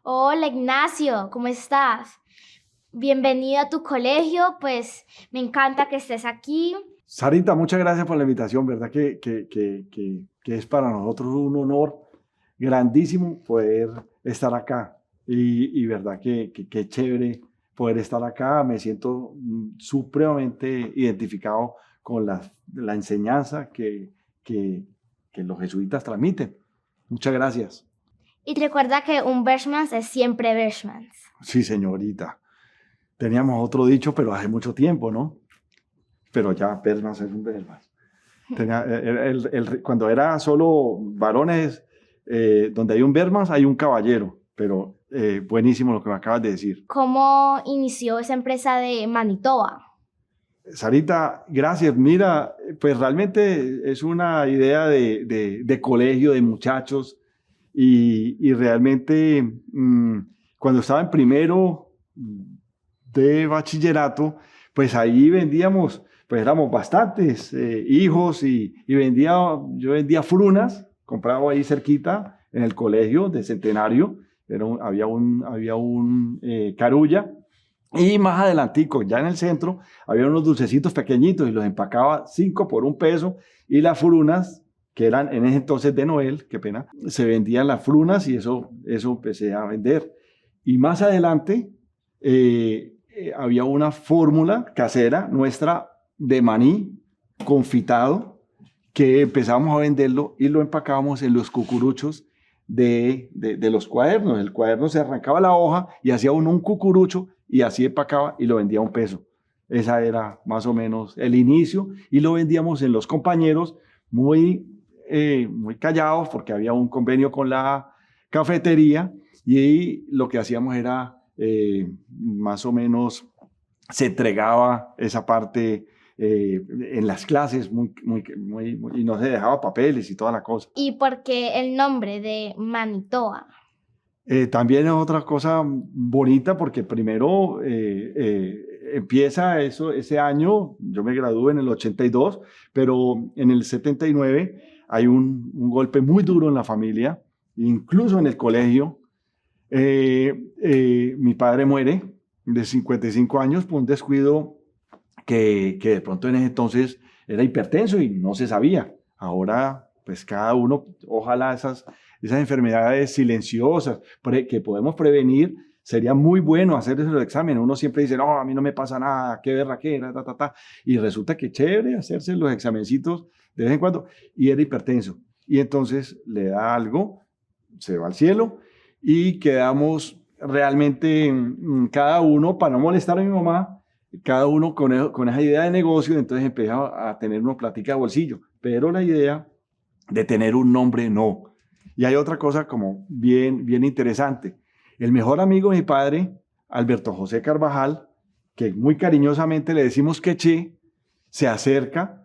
Hola Ignacio, ¿cómo estás? Bienvenido a tu colegio, pues me encanta que estés aquí. Sarita, muchas gracias por la invitación, ¿verdad? Que es para nosotros un honor grandísimo poder estar acá. Y verdad que chévere poder estar acá. Me siento supremamente identificado con la enseñanza que los jesuitas transmiten. Muchas gracias. Y recuerda que un Bershmans es siempre Bershmans. Sí, señorita. Teníamos otro dicho, pero hace mucho tiempo, ¿no? Pero ya Persmas es un Persmas. Cuando era solo varones, donde hay un Bermas, hay un caballero, pero buenísimo lo que me acabas de decir. ¿Cómo inició esa empresa de Manitoba? Sarita, gracias. Mira, pues realmente es una idea de colegio, de muchachos, y realmente cuando estaba en primero de bachillerato, pues ahí vendíamos, pues éramos bastantes hijos yo vendía frunas, compraba ahí cerquita en el colegio de Centenario, había un carulla, y más adelantico, ya en el centro, había unos dulcecitos pequeñitos y los empacaba 5 por 1 peso, y las frunas, que eran en ese entonces de Noel, qué pena, se vendían las frunas y eso empecé a vender. Y más adelante había una fórmula casera nuestra de maní confitado que empezamos a venderlo y lo empacábamos en los cucuruchos de los cuadernos. El cuaderno se arrancaba la hoja y hacía uno un cucurucho y así empacaba y lo vendía a 1 peso. Esa era más o menos el inicio y lo vendíamos en los compañeros muy callados porque había un convenio con la cafetería y lo que hacíamos era más o menos se entregaba esa parte en las clases y no se dejaba papeles y toda la cosa. ¿Y por qué el nombre de Manitoba? También es otra cosa bonita porque primero empieza ese año, yo me gradué en el 82, pero en el 79 hay un golpe muy duro en la familia, incluso en el colegio. Mi padre muere de 55 años por un descuido que de pronto en ese entonces era hipertenso y no se sabía. Ahora, pues cada uno, ojalá esas enfermedades silenciosas que podemos prevenir, sería muy bueno hacer esos exámenes. Uno siempre dice, no, a mí no me pasa nada, qué berraquera, ta, ta, ta. Y resulta que chévere hacerse los examencitos de vez en cuando. Y era hipertenso. Y entonces le da algo, se va al cielo y quedamos realmente cada uno, para no molestar a mi mamá, cada uno con esa idea de negocio, entonces empezaba a tener una plática de bolsillo, pero la idea de tener un nombre no. Y hay otra cosa como bien interesante. El mejor amigo de mi padre, Alberto José Carvajal, que muy cariñosamente le decimos Queche, se acerca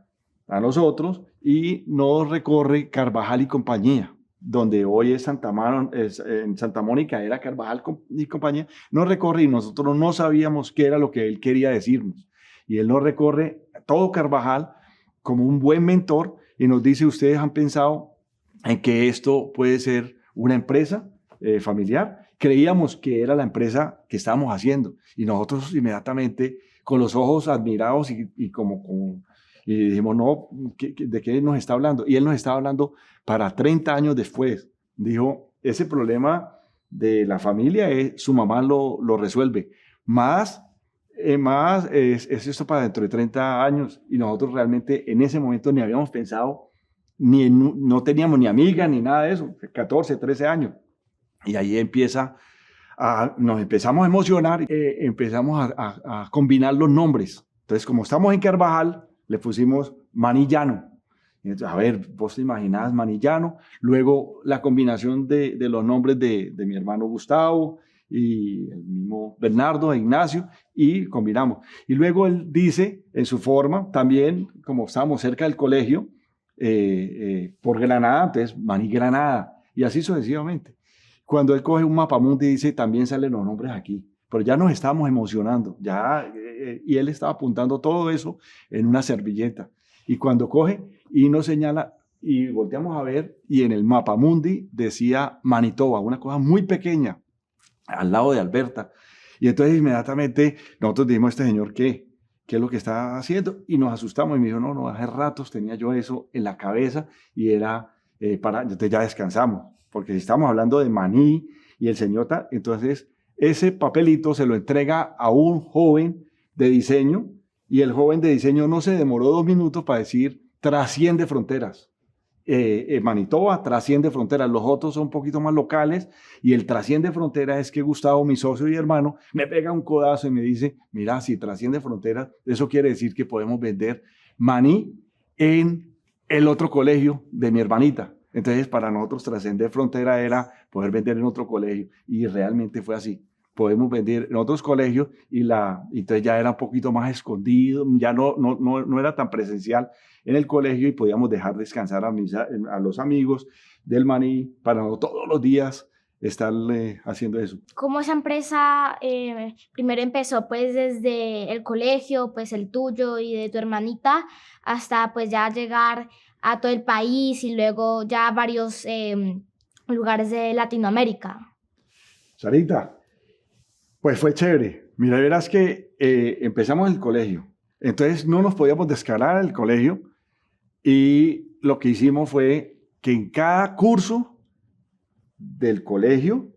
a nosotros y nos recorre Carvajal y compañía, donde hoy es en Santa Mónica era Carvajal y compañía, nos recorre y nosotros no sabíamos qué era lo que él quería decirnos. Y él nos recorre todo Carvajal como un buen mentor y nos dice, ustedes han pensado en que esto puede ser una empresa familiar. Creíamos que era la empresa que estábamos haciendo y nosotros inmediatamente con los ojos admirados y dijimos, no, ¿de qué nos está hablando? Y él nos estaba hablando para 30 años después. Dijo, ese problema de la familia su mamá lo resuelve. Más es esto para dentro de 30 años y nosotros realmente en ese momento ni habíamos pensado, no teníamos ni amiga ni nada de eso, 14, 13 años. Y ahí nos empezamos a emocionar, empezamos a combinar los nombres. Entonces, como estamos en Carvajal, le pusimos Manillano. Entonces, a ver, vos te imaginás Manillano. Luego la combinación de los nombres de mi hermano Gustavo y el mismo Bernardo e Ignacio y combinamos. Y luego él dice en su forma, también como estábamos cerca del colegio, por Granada, entonces Maní Granada y así sucesivamente. Cuando él coge un mapamundi dice, también salen los nombres aquí. Pero ya nos estábamos emocionando, y él estaba apuntando todo eso en una servilleta. Y cuando coge y nos señala y volteamos a ver, y en el mapamundi decía Manitoba, una cosa muy pequeña. al lado de Alberta. Y entonces inmediatamente nosotros dijimos a este señor, ¿qué es lo que está haciendo? Y nos asustamos y me dijo, no, hace ratos tenía yo eso en la cabeza y era entonces ya descansamos, porque si estamos hablando de maní y el señor, entonces ese papelito se lo entrega a un joven de diseño y el joven de diseño no se demoró 2 minutos para decir, trasciende fronteras. Manitoba trasciende fronteras, los otros son un poquito más locales y el trasciende fronteras es que Gustavo, mi socio y hermano, me pega un codazo y me dice, mira, si trasciende fronteras, eso quiere decir que podemos vender maní en el otro colegio de mi hermanita. Entonces para nosotros trascender frontera era poder vender en otro colegio y realmente fue así. Podemos vender en otros colegios entonces ya era un poquito más escondido, ya no era tan presencial en el colegio y podíamos dejar descansar a los amigos del maní para no todos los días estar haciendo eso. ¿Cómo esa empresa primero empezó pues desde el colegio, pues el tuyo y de tu hermanita, hasta pues ya llegar a todo el país y luego ya a varios lugares de Latinoamérica? Sarita, pues fue chévere. Mira, verás que empezamos en el colegio. Entonces no nos podíamos descarar del colegio y lo que hicimos fue que en cada curso del colegio,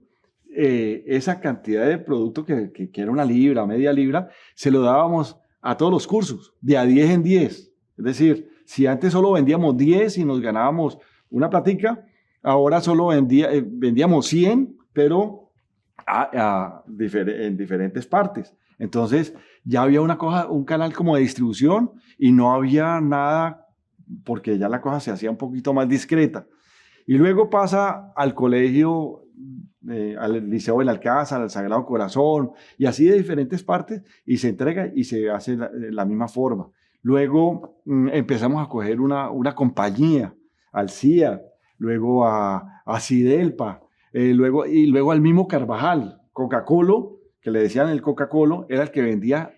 esa cantidad de producto que era 1 libra, media libra, se lo dábamos a todos los cursos, de a 10 en 10. Es decir, si antes solo vendíamos 10 y nos ganábamos una platica, ahora solo vendíamos 100, pero en diferentes partes. Entonces ya había un canal como de distribución y no había nada porque ya la cosa se hacía un poquito más discreta. Y luego pasa al colegio, al Liceo del Alcázar, al Sagrado Corazón, y así de diferentes partes, y se entrega y se hace la misma forma. Luego empezamos a coger una compañía, al CIA, luego a Cidelpa, luego al mismo Carvajal, Coca-Cola, que le decían el Coca-Cola, era el que vendía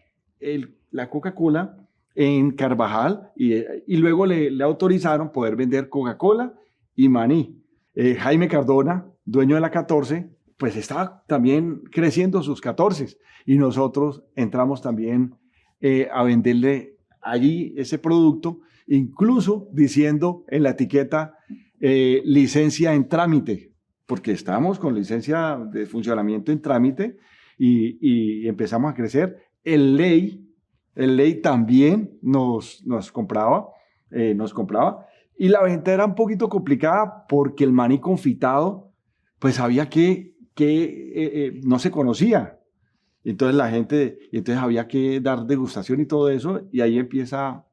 la Coca-Cola en Carvajal y luego le autorizaron poder vender Coca-Cola y maní. Jaime Cardona, dueño de la 14, pues estaba también creciendo sus 14 y nosotros entramos también a venderle allí ese producto, incluso diciendo en la etiqueta licencia en trámite, porque estábamos con licencia de funcionamiento en trámite y empezamos a crecer. El ley también nos compraba y la venta era un poquito complicada porque el maní confitado pues había que no se conocía. Entonces entonces había que dar degustación y todo eso y ahí empieza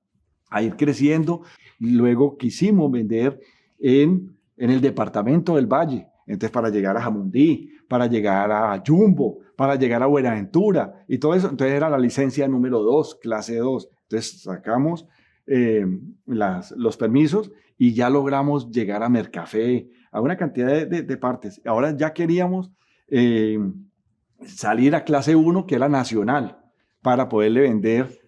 a ir creciendo. Luego quisimos vender en el departamento del Valle. Entonces para llegar a Jamundí, para llegar a Jumbo, para llegar a Buenaventura y todo eso. Entonces era la licencia número 2, clase 2. Entonces sacamos los permisos y ya logramos llegar a Mercafé, a una cantidad de partes. Ahora ya queríamos salir a clase 1, que era nacional, para poderle vender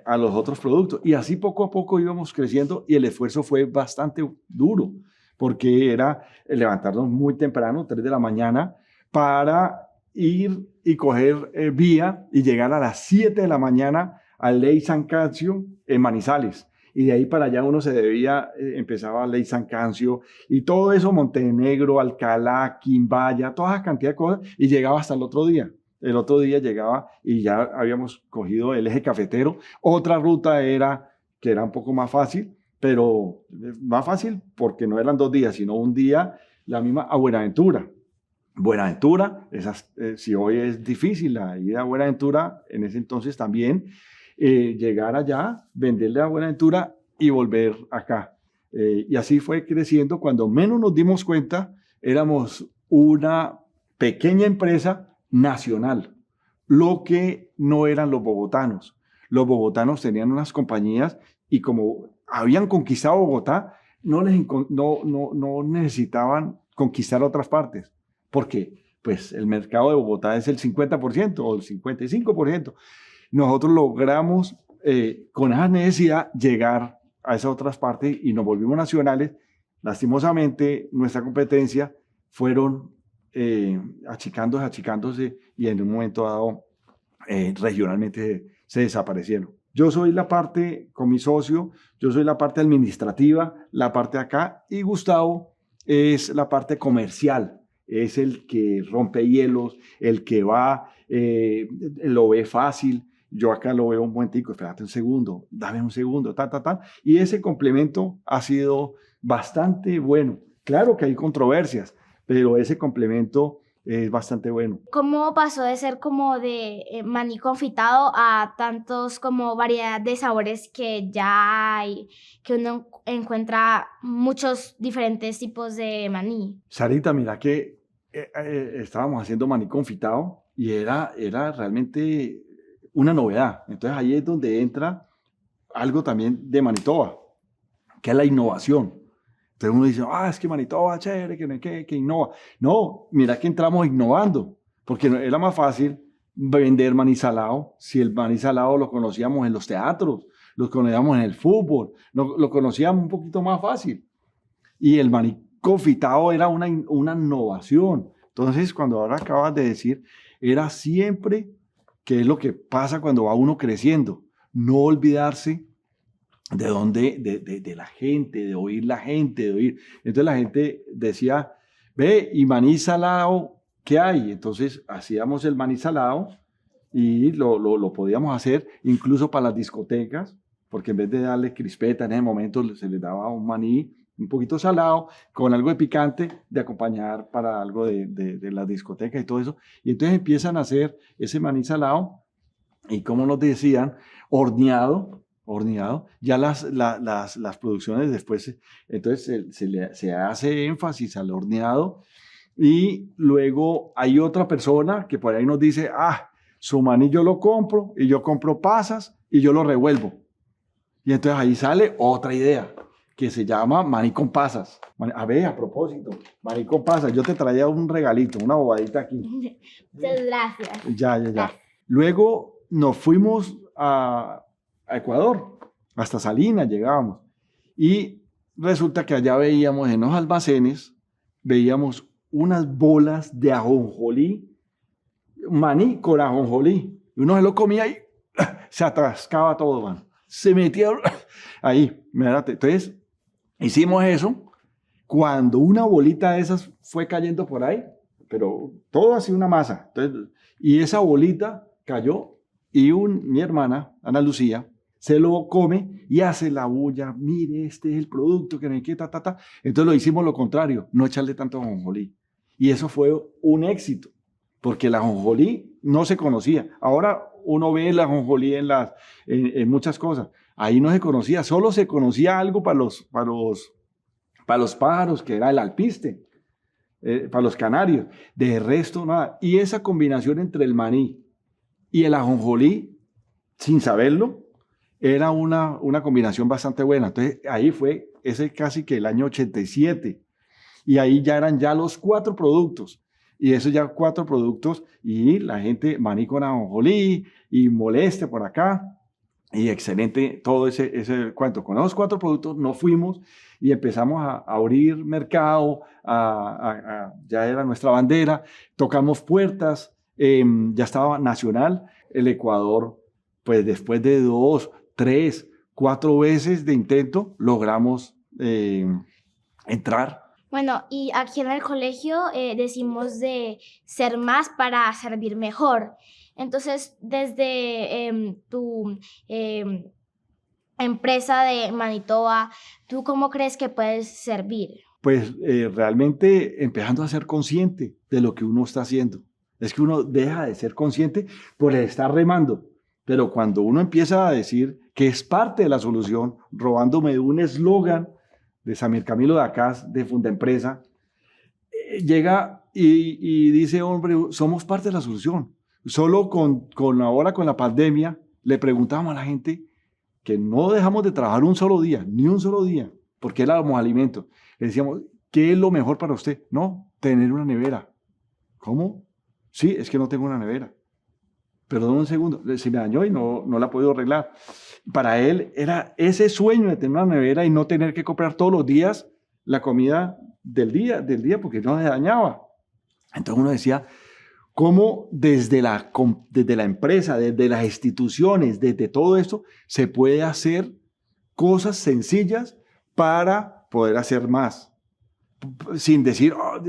a los otros productos. Y así poco a poco íbamos creciendo y el esfuerzo fue bastante duro, porque era levantarnos muy temprano, 3 de la mañana, para ir y coger vía y llegar a las 7 de la mañana al Ley San Cancio en Manizales. Y de ahí para allá uno empezaba Ley San Cancio y todo eso, Montenegro, Alcalá, Quimbaya, toda esa cantidad de cosas y llegaba hasta el otro día. El otro día llegaba y ya habíamos cogido el eje cafetero. Otra ruta que era un poco más fácil, pero más fácil porque no eran 2 días, sino un día, la misma a Buenaventura. Buenaventura, si hoy es difícil la ida a Buenaventura, en ese entonces también, llegar allá, venderle a Buenaventura y volver acá. Y así fue creciendo. Cuando menos nos dimos cuenta, éramos una pequeña empresa nacional, lo que no eran los bogotanos. Los bogotanos tenían unas compañías y como habían conquistado Bogotá, no necesitaban conquistar otras partes, porque pues el mercado de Bogotá es el 50% o el 55%. Nosotros logramos con esa necesidad llegar a esas otras partes y nos volvimos nacionales. Lastimosamente, nuestra competencia fueron achicándose y en un momento dado regionalmente se desaparecieron. Yo soy la parte, con mi socio, yo soy la parte administrativa, la parte de acá, y Gustavo es la parte comercial, es el que rompe hielos, el que va, lo ve fácil. Yo acá lo veo un momentico, espérate un segundo, dame un segundo, y ese complemento ha sido bastante bueno. Claro que hay controversias, pero ese complemento es bastante bueno. ¿Cómo pasó de ser como de maní confitado a tantos como variedad de sabores que ya hay, que uno encuentra muchos diferentes tipos de maní? Sarita, mira que estábamos haciendo maní confitado y era realmente una novedad. Entonces ahí es donde entra algo también de Manitoba, que es la innovación. Entonces uno dice, es que Manitoba, chévere, que innova. No, mira que entramos innovando, porque era más fácil vender maní salado si el maní salado lo conocíamos en los teatros, lo conocíamos en el fútbol, lo conocíamos un poquito más fácil. Y el maní confitado era una innovación. Entonces, cuando ahora acabas de decir, era siempre que es lo que pasa cuando va uno creciendo, no olvidarse de dónde, de la gente, de oír la gente, de oír. Entonces la gente decía, ve, y maní salado, ¿qué hay? Entonces hacíamos el maní salado y lo podíamos hacer incluso para las discotecas, porque en vez de darle crispeta en ese momento se les daba un maní un poquito salado, con algo de picante, de acompañar para algo de la discoteca y todo eso. Y entonces empiezan a hacer ese maní salado y, como nos decían, horneado. Ya las producciones después, entonces se hace énfasis al horneado, y luego hay otra persona que por ahí nos dice, su maní yo lo compro, y yo compro pasas y yo lo revuelvo. Y entonces ahí sale otra idea que se llama maní con pasas. A propósito, maní con pasas, yo te traía un regalito, una bobadita aquí. Muchas gracias. Ya. Luego nos fuimos a Ecuador, hasta Salinas llegábamos, y resulta que allá veíamos en los almacenes, veíamos unas bolas de ajonjolí, maní con ajonjolí, y uno se lo comía y se atascaba todo, man. Se metía ahí, mírate. Entonces hicimos eso, cuando una bolita de esas fue cayendo por ahí, pero todo así una masa, entonces, y esa bolita cayó, y mi hermana, Ana Lucía, se lo come y hace la bulla, mire, este es el producto que me queda, Entonces lo hicimos lo contrario, no echarle tanto ajonjolí. Y eso fue un éxito, porque el ajonjolí no se conocía. Ahora uno ve el ajonjolí en muchas cosas. Ahí no se conocía, solo se conocía algo para los pájaros, que era el alpiste, para los canarios. De resto, nada. Y esa combinación entre el maní y el ajonjolí, sin saberlo, era una combinación bastante buena. Entonces ahí fue ese casi que el año 87, y ahí ya eran los 4 productos, y esos ya 4 productos, y la gente, maní con ajonjolí y moleste por acá, y excelente todo ese cuento. Con esos 4 productos nos fuimos y empezamos a abrir mercado, ya era nuestra bandera, tocamos puertas, ya estaba nacional. El Ecuador, pues después de 2, 3, 4 veces de intento, logramos entrar. Bueno, y aquí en el colegio decimos de ser más para servir mejor. Entonces, desde tu empresa de Manitoba, ¿tú cómo crees que puedes servir? Pues realmente empezando a ser consciente de lo que uno está haciendo. Es que uno deja de ser consciente por estar remando. Pero cuando uno empieza a decir que es parte de la solución, robándome un eslogan de Samir Camilo Dacaz, de Fundaempresa, llega y dice, hombre, somos parte de la solución. Solo ahora con la pandemia, le preguntamos a la gente que no dejamos de trabajar un solo día, ni un solo día, porque éramos alimentos. Le decíamos, ¿qué es lo mejor para usted? No, tener una nevera. ¿Cómo? Sí, es que no tengo una nevera. Perdón un segundo, se me dañó y no la he podido arreglar. Para él era ese sueño de tener una nevera y no tener que comprar todos los días la comida del día, porque no se dañaba. Entonces uno decía, cómo desde la empresa, desde las instituciones, desde todo esto, se puede hacer cosas sencillas para poder hacer más, sin decir, "Oh,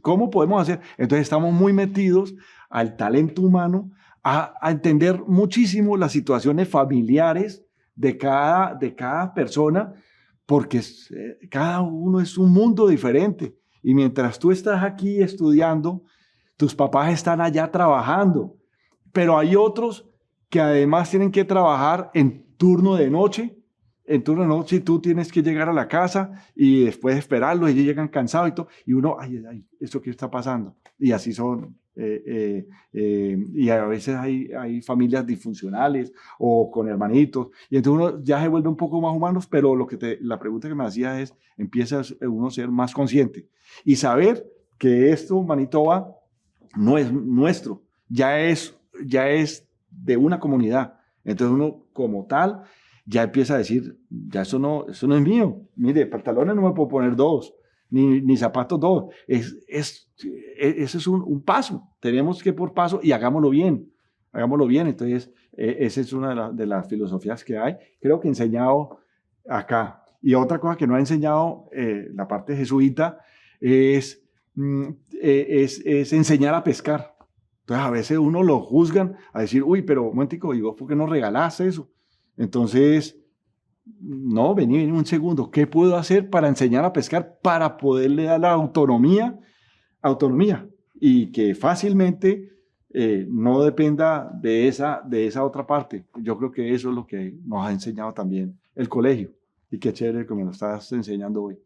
¿cómo podemos hacer?". Entonces estamos muy metidos al talento humano, a entender muchísimo las situaciones familiares de cada persona, porque cada uno es un mundo diferente. Y mientras tú estás aquí estudiando, tus papás están allá trabajando, pero hay otros que además tienen que trabajar en turno de noche. En turno de noche tú tienes que llegar a la casa y después esperarlos, ellos llegan cansados y todo, y uno, ay, ¿esto qué está pasando? Y así son, y a veces hay familias disfuncionales o con hermanitos, y entonces uno ya se vuelve un poco más humanos, pero la pregunta que me hacía es, empieza uno a ser más consciente y saber que esto, Manitoba, no es nuestro, ya es de una comunidad. Entonces uno como tal ya empieza a decir, ya eso no es mío. Mire, pantalones no me puedo poner dos, ni zapatos dos. Ese es un paso. Tenemos que por paso y hagámoslo bien. Hagámoslo bien. Entonces, esa es una de las filosofías que hay. Creo que he enseñado acá. Y otra cosa que no ha enseñado la parte jesuita es, es enseñar a pescar. Entonces, a veces uno lo juzgan a decir, uy, pero un momentico, ¿y vos por qué no regalás eso? Entonces, no, vení un segundo. ¿Qué puedo hacer para enseñar a pescar? Para poderle dar la autonomía y que fácilmente no dependa de esa otra parte. Yo creo que eso es lo que nos ha enseñado también el colegio. Y qué chévere que me lo estás enseñando hoy.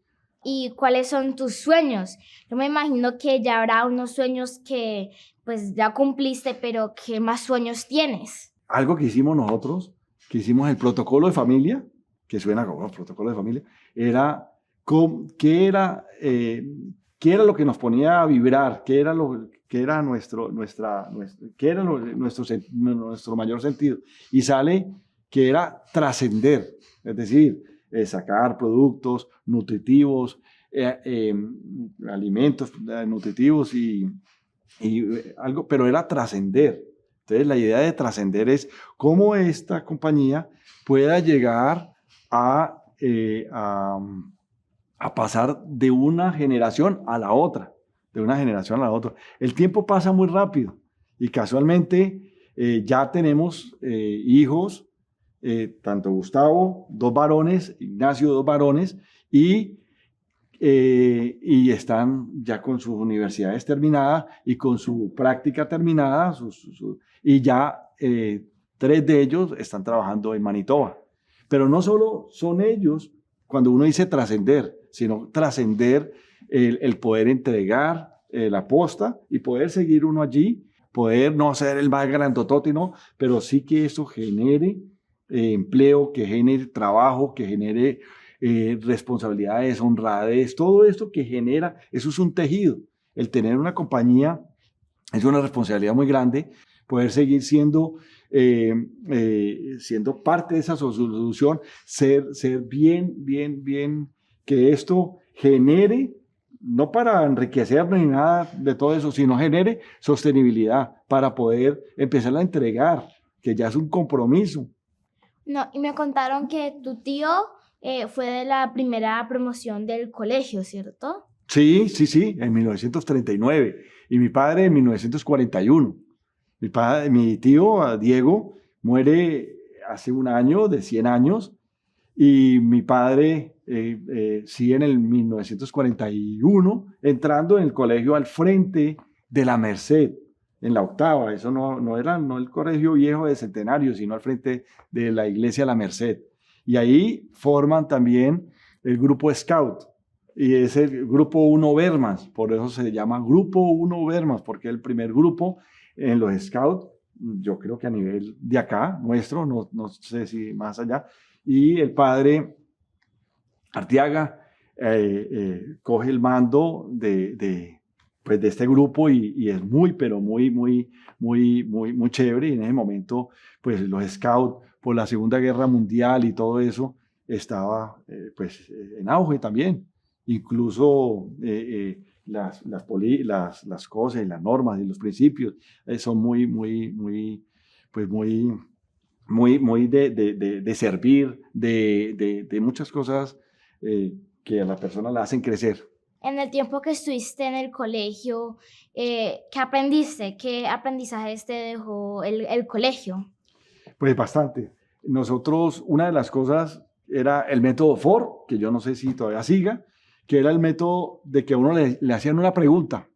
¿Y cuáles son tus sueños? Yo me imagino que ya habrá unos sueños que pues ya cumpliste, pero ¿qué más sueños tienes? Algo que hicimos nosotros, que hicimos el protocolo de familia, que suena como protocolo de familia, era qué era lo que nos ponía a vibrar, qué era nuestro mayor sentido. Y sale que era trascender, es decir, sacar productos nutritivos, alimentos nutritivos y algo, pero era trascender. Entonces, la idea de trascender es cómo esta compañía pueda llegar a pasar de una generación a la otra, de una generación a la otra. El tiempo pasa muy rápido y casualmente ya tenemos hijos, tanto Gustavo, 2 varones, Ignacio, 2 varones, y están ya con sus universidades terminadas y con su práctica terminada, y ya 3 de ellos están trabajando en Manitoba. Pero no solo son ellos, cuando uno dice trascender, sino trascender el poder entregar la posta y poder seguir uno allí, poder no ser el más grandotote, ¿no? Pero sí que eso genere empleo, que genere trabajo, que genere responsabilidades, honradez, todo esto que genera, eso es un tejido. El tener una compañía es una responsabilidad muy grande, poder seguir siendo parte de esa solución, ser bien, que esto genere, no para enriquecernos ni nada de todo eso, sino genere sostenibilidad para poder empezar a entregar, que ya es un compromiso. No, y me contaron que tu tío fue de la primera promoción del colegio, ¿cierto? Sí, en 1939. Y mi padre en 1941. Mi tío, Diego, muere hace un año, de 100 años, y mi padre sí en el 1941, entrando en el colegio al frente de la Merced, en la octava. Eso no era el colegio viejo de Centenario, sino al frente de la iglesia La Merced. Y ahí forman también el grupo Scout. Y es el grupo 1 Bermas, por eso se llama Grupo 1 Bermas, porque es el primer grupo en los Scouts, yo creo que a nivel de acá, nuestro, no sé si más allá. Y el padre Arteaga coge el mando pues de este grupo y es muy, pero muy chévere. Y en ese momento, pues los Scouts, por la Segunda Guerra Mundial y todo eso, estaba pues en auge también. Incluso las cosas y las normas y los principios son pues muy de servir, de muchas cosas que a la persona la hacen crecer. En el tiempo que estuviste en el colegio, ¿qué aprendiste? ¿Qué aprendizajes te dejó el colegio? Pues bastante. Nosotros, una de las cosas era el método Ford, que yo no sé si todavía siga, que era el método de que a uno le hacían una pregunta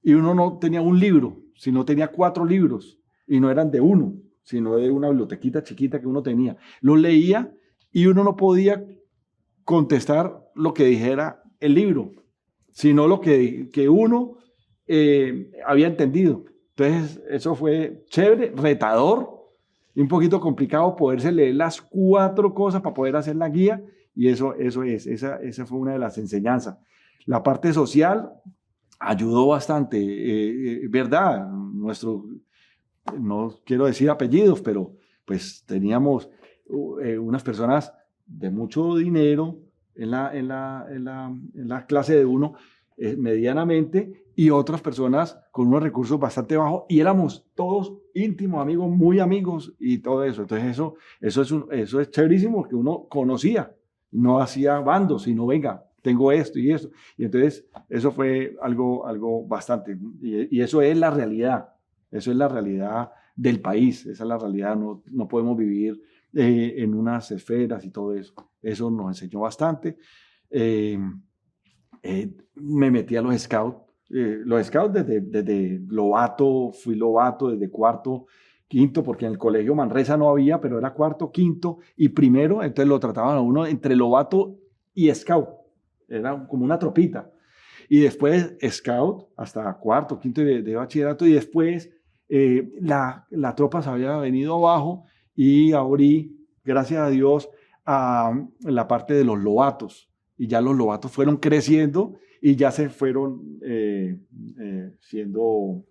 y uno no tenía un libro, sino tenía 4 libros y no eran de uno, sino de una bibliotequita chiquita que uno tenía. Lo leía y uno no podía contestar lo que dijera el libro, sino lo que uno había entendido. Entonces, eso fue chévere, retador, y un poquito complicado poderse leer las 4 cosas para poder hacer la guía, y esa fue una de las enseñanzas. La parte social ayudó bastante, ¿verdad? No quiero decir apellidos, pero pues teníamos unas personas de mucho dinero en la clase de uno, medianamente, y otras personas con unos recursos bastante bajos, y éramos todos íntimos amigos, muy amigos, y todo eso. Entonces eso es chéverísimo, que uno conocía, no hacía bandos, sino venga, tengo esto y esto. Y entonces eso fue algo bastante, y eso es la realidad. Eso es la realidad del país, esa es la realidad, no podemos vivir en unas esferas y todo eso. Eso nos enseñó bastante. Me metí a los scouts. Los scouts desde lobato, fui lobato desde cuarto, quinto, porque en el colegio Manresa no había, pero era cuarto, quinto y primero, entonces lo trataban a uno entre lobato y scout. Era como una tropita. Y después scout hasta cuarto, quinto de bachillerato, y después la tropa se había venido abajo y abrí, gracias a Dios, a la parte de los lobatos. Y ya los lobatos fueron creciendo y ya se fueron siendo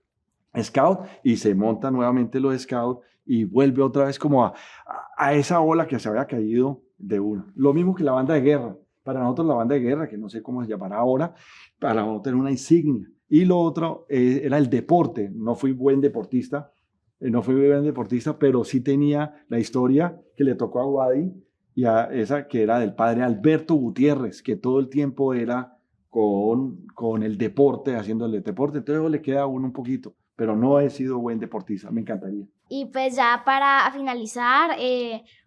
scout, y se montan nuevamente los scouts y vuelve otra vez como a esa ola que se había caído de uno. Lo mismo que la banda de guerra. Para nosotros la banda de guerra, que no sé cómo se llamará ahora, para nosotros era una insignia. Y lo otro era el deporte. No fui buen deportista, pero sí tenía la historia que le tocó a Wadi, y a esa que era del padre Alberto Gutiérrez, que todo el tiempo era con el deporte, haciéndole deporte. Entonces le queda a uno un poquito, pero no he sido buen deportista, me encantaría. Y pues ya para finalizar,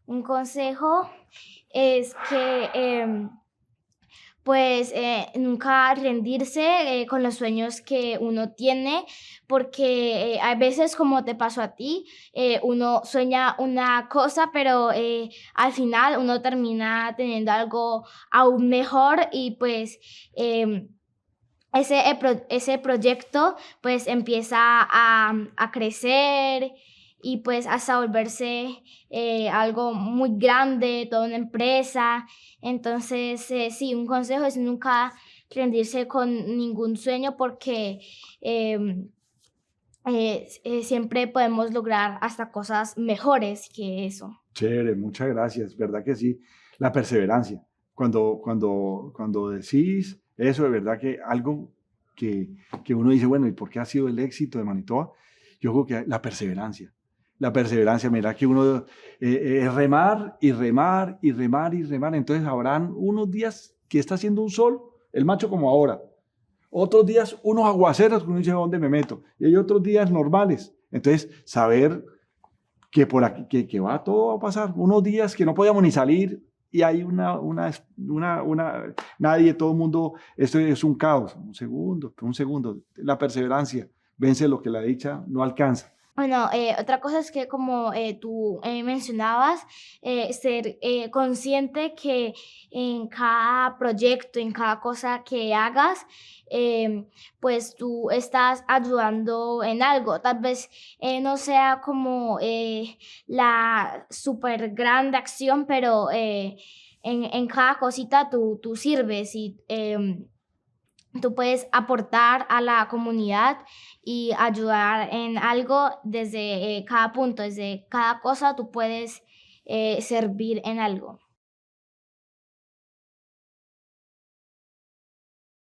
un consejo es que pues nunca rendirse con los sueños que uno tiene, porque a veces, como te pasó a ti, uno sueña una cosa, pero al final uno termina teniendo algo aún mejor, y pues ese proyecto pues empieza a crecer, y pues hasta volverse algo muy grande, toda una empresa. Entonces, sí, un consejo es nunca rendirse con ningún sueño, porque siempre podemos lograr hasta cosas mejores que eso. Chévere, muchas gracias, verdad que sí. La perseverancia. Cuando decís eso, de verdad que algo que uno dice, bueno, ¿y por qué ha sido el éxito de Manitoba? Yo creo que la perseverancia. La perseverancia, mira que uno remar y remar y remar y remar. Entonces habrán unos días que está haciendo un sol, el macho como ahora. Otros días unos aguaceros que uno dice, ¿dónde me meto? Y hay otros días normales. Entonces, saber que por aquí que va todo a pasar. Unos días que no podíamos ni salir y hay nadie, todo el mundo, esto es un caos. Un segundo. La perseverancia vence lo que la dicha no alcanza. Bueno, otra cosa es que, como tú mencionabas, ser consciente que en cada proyecto, en cada cosa que hagas, pues tú estás ayudando en algo. Tal vez no sea como la súper grande acción, pero en cada cosita tú sirves, y tú puedes aportar a la comunidad y ayudar en algo desde cada punto, desde cada cosa tú puedes servir en algo.